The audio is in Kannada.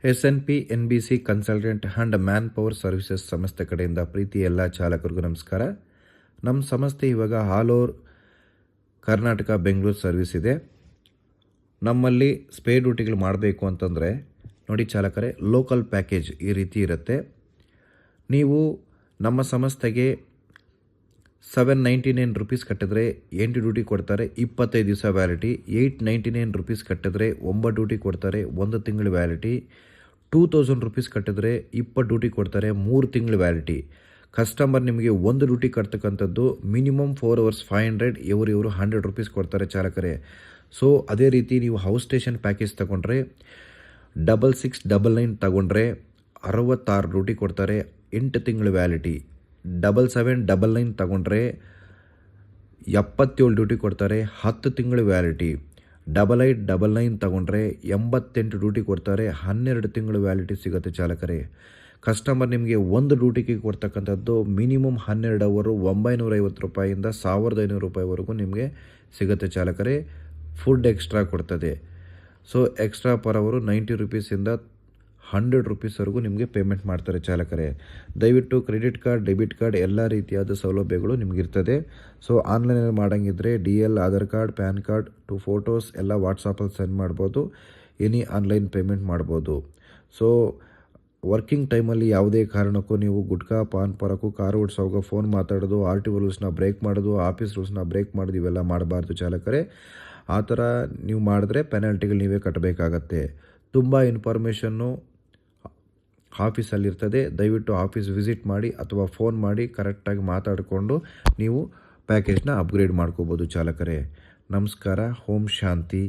SNP NBC consultant and man power services ಸಂಸ್ಥೆ ಕಡೆಯಿಂದ ಪ್ರೀತಿ ಎಲ್ಲ ಚಾಲಕರಿಗೂ ನಮಸ್ಕಾರ. ನಮ್ಮ ಸಂಸ್ಥೆ ಇವಾಗ all over Karnataka Bengaluru service ಇದೆ. ನಮ್ಮಲ್ಲಿ ಸ್ಪೇ ಡ್ಯೂಟಿಗಳು ಮಾಡಬೇಕು ಅಂತಂದರೆ ನೋಡಿ ಚಾಲಕರೇ, ಲೋಕಲ್ ಪ್ಯಾಕೇಜ್ ಈ ರೀತಿ ಇರುತ್ತೆ. ನೀವು ನಮ್ಮ ಸಂಸ್ಥೆಗೆ 799 ರೂಪೀಸ್ ಕಟ್ಟಿದ್ರೆ 8 ಡ್ಯೂಟಿ ಕೊಡ್ತಾರೆ, 25 ದಿವಸ ವ್ಯಾಲಿಟಿ. 899 ರೂಪೀಸ್ ಕಟ್ಟಿದ್ರೆ 9 ಡ್ಯೂಟಿ ಕೊಡ್ತಾರೆ, 1 ತಿಂಗಳು ವ್ಯಾಲಿಟಿ. 2000 ರೂಪೀಸ್ ಕಟ್ಟಿದ್ರೆ 20 ಡ್ಯೂಟಿ ಕೊಡ್ತಾರೆ, 3 ತಿಂಗಳು ವ್ಯಾಲಿಟಿ. ಕಸ್ಟಮರ್ ನಿಮಗೆ 1 ಡ್ಯೂಟಿ ಕಟ್ತಕ್ಕಂಥದ್ದು ಮಿನಿಮಮ್ 4 ಅವರ್ಸ್ 500, ಇವರು 100 ರೂಪೀಸ್ ಕೊಡ್ತಾರೆ ಚಾಲಕರೇ. ಸೊ ಅದೇ ರೀತಿ ನೀವು ಹೌಸ್ ಸ್ಟೇಷನ್ ಪ್ಯಾಕೇಜ್ ತಗೊಂಡ್ರೆ 6699 ತಗೊಂಡ್ರೆ 66 ಡ್ಯೂಟಿ ಕೊಡ್ತಾರೆ, 8 ತಿಂಗಳು ವ್ಯಾಲಿಟಿ. 7799 ತಗೊಂಡ್ರೆ 77 ಡ್ಯೂಟಿ ಕೊಡ್ತಾರೆ, 10 ತಿಂಗಳು ವ್ಯಾಲಿಟಿ. 8899 ತಗೊಂಡ್ರೆ 88 ಡ್ಯೂಟಿ ಕೊಡ್ತಾರೆ, 12 ತಿಂಗಳು ವ್ಯಾಲಿಟಿ ಸಿಗುತ್ತೆ ಚಾಲಕರೇ. ಕಸ್ಟಮರ್ ನಿಮಗೆ 1 ಡ್ಯೂಟಿಗೆ ಕೊಡ್ತಕ್ಕಂಥದ್ದು ಮಿನಿಮಮ್ 12 ಅವರು 950 ರೂಪಾಯಿಂದ 1500 ರೂಪಾಯಿವರೆಗೂ ನಿಮಗೆ ಸಿಗುತ್ತೆ ಚಾಲಕರೇ. ಫುಡ್ ಎಕ್ಸ್ಟ್ರಾ ಕೊಡ್ತದೆ. ಸೊ ಎಕ್ಸ್ಟ್ರಾ ಪರ್ ಅವರು 90 ರೂಪೀಸಿಂದ 100 ರೂಪೀಸ್ವರೆಗೂ ನಿಮಗೆ ಪೇಮೆಂಟ್ ಮಾಡ್ತಾರೆ ಚಾಲಕರೇ. ದಯವಿಟ್ಟು ಕ್ರೆಡಿಟ್ ಕಾರ್ಡ್, ಡೆಬಿಟ್ ಕಾರ್ಡ್ ಎಲ್ಲ ರೀತಿಯಾದ ಸೌಲಭ್ಯಗಳು ನಿಮಗಿರ್ತದೆ. ಸೊ ಆನ್ಲೈನಲ್ಲಿ ಮಾಡೋಂಗಿದ್ರೆ DL, Aadhaar card, PAN card, 2 photos ಎಲ್ಲ ವಾಟ್ಸಾಪಲ್ಲಿ ಸೆಂಡ್ ಮಾಡ್ಬೋದು. ಎನಿ ಆನ್ಲೈನ್ ಪೇಮೆಂಟ್ ಮಾಡ್ಬೋದು. ಸೊ ವರ್ಕಿಂಗ್ ಟೈಮಲ್ಲಿ ಯಾವುದೇ ಕಾರಣಕ್ಕೂ ನೀವು ಗುಟ್ಕಾ, ಪಾನ್ ಪರಕು, ಕಾರು ಓಡಿಸೋವಾಗ ಫೋನ್ ಮಾತಾಡೋದು, RTO ರೂಲ್ಸ್ನ ಬ್ರೇಕ್ ಮಾಡೋದು, ಆಫೀಸ್ ರೂಲ್ಸ್ನ ಬ್ರೇಕ್ ಮಾಡೋದು ಇವೆಲ್ಲ ಮಾಡಬಾರ್ದು ಚಾಲಕರೇ. ಆ ಥರ ನೀವು ಮಾಡಿದ್ರೆ ಪೆನಾಲ್ಟಿಗಳು ನೀವೇ ಕಟ್ಟಬೇಕಾಗತ್ತೆ. ತುಂಬ ಇನ್ಫಾರ್ಮೇಷನ್ನು ಆಫೀಸಲ್ಲಿರ್ತದೆ. ದಯವಿಟ್ಟು ಆಫೀಸ್ ವಿಸಿಟ್ ಮಾಡಿ ಅಥವಾ ಫೋನ್ ಮಾಡಿ ಕರೆಕ್ಟಾಗಿ ಮಾತಾಡಿಕೊಂಡು ನೀವು ಪ್ಯಾಕೇಜ್ನ ಅಪ್ಗ್ರೇಡ್ ಮಾಡ್ಕೋಬೋದು ಚಾಲಕರೇ. ನಮಸ್ಕಾರ. ಓಂ ಶಾಂತಿ.